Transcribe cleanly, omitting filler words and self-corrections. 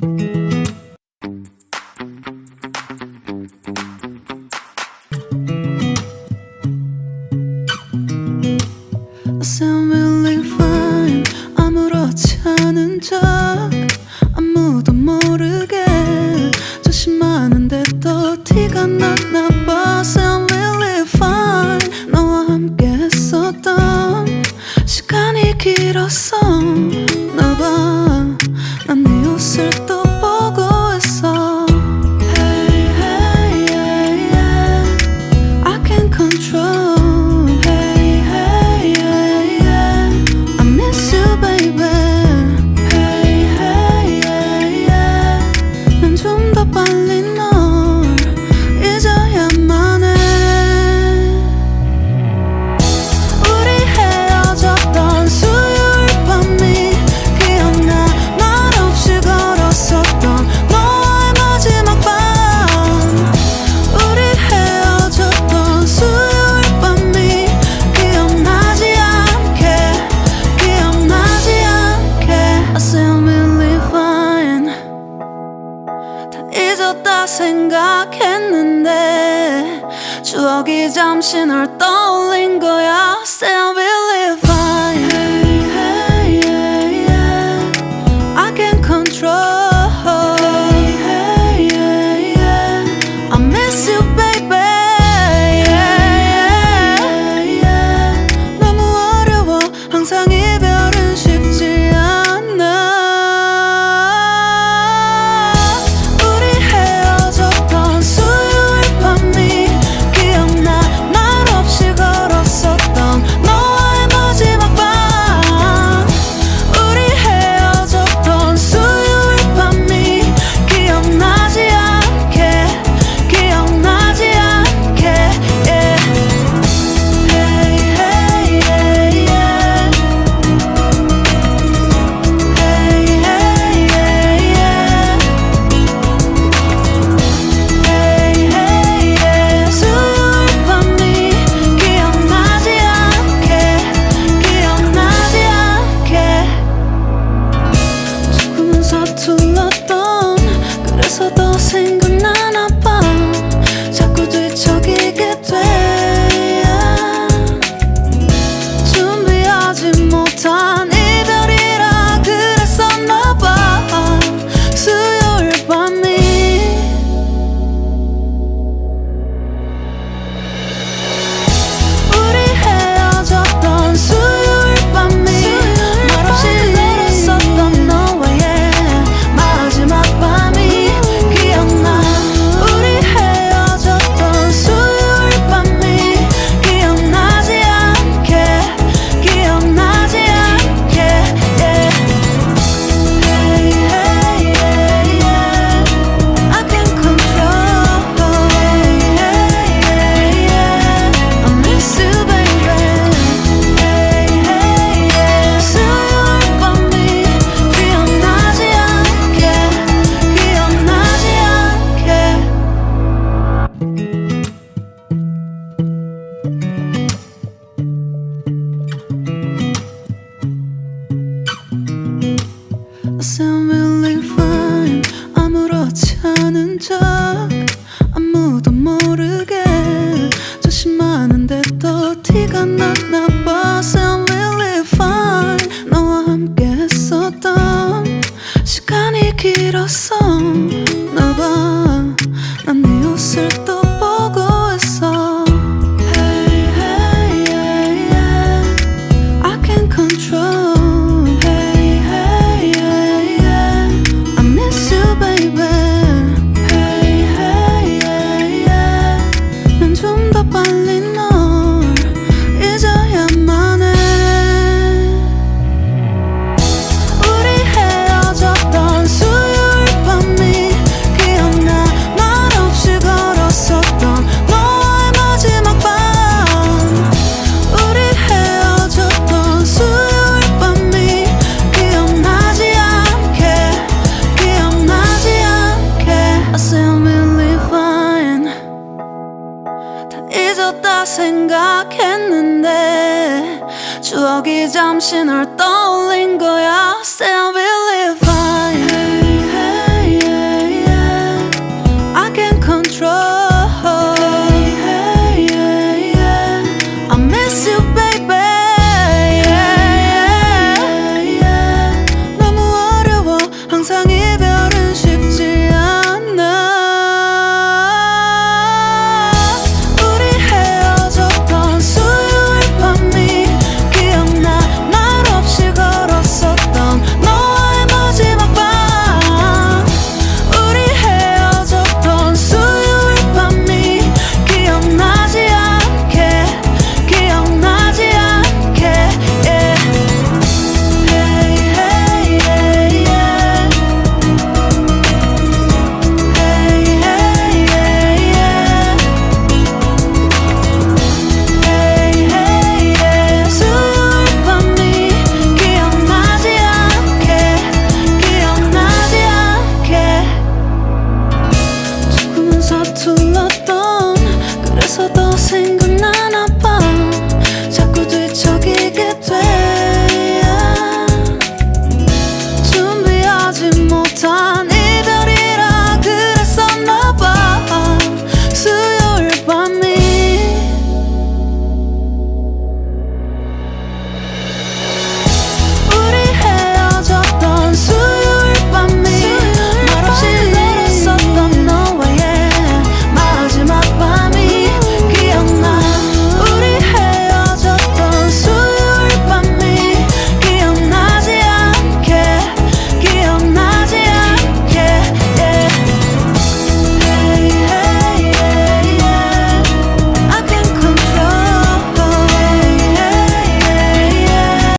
I sound really fine. 아무렇지 않은 척 아무도 모르게 조심하는데 또 티가 났나 봐. Sound really fine. 너와 함께 했었던 시간이 길었어. 나 봐, 난 네 옷을 또 보고 있어. Hey, hey, yeah, yeah. I can't control. 잊었다 생각했는데 추억이 잠시 널 떠올린 거야. Still really fine. Hey, hey, yeah, yeah. I can't control. Hey, hey, yeah, yeah. I miss you, baby. Yeah, yeah, yeah. 너무 어려워. 항상 이별은 쉽지 않아. 그래서 더 생각나나 봐. 자꾸 뒤척이게 돼. 준비하지 못한 이별이라 그랬었나 봐. 수요일 밤이 우리 헤어졌던 수요일 밤이 말없이 걸었었던 너와의 마지막 밤이 I sound really fine. 아무렇지 않은 척 아무도 모르게 조심하는데 또 티가 났나 봐. Sound really fine. 너와 함께 했었던 시간이 길었어. 나 봐, 난 네 옷을 또 보고 있어. Hey, hey, yeah, yeah. I can't control. 잊었다 생각했는데 추억이 잠시 널 떠올린 거야. Still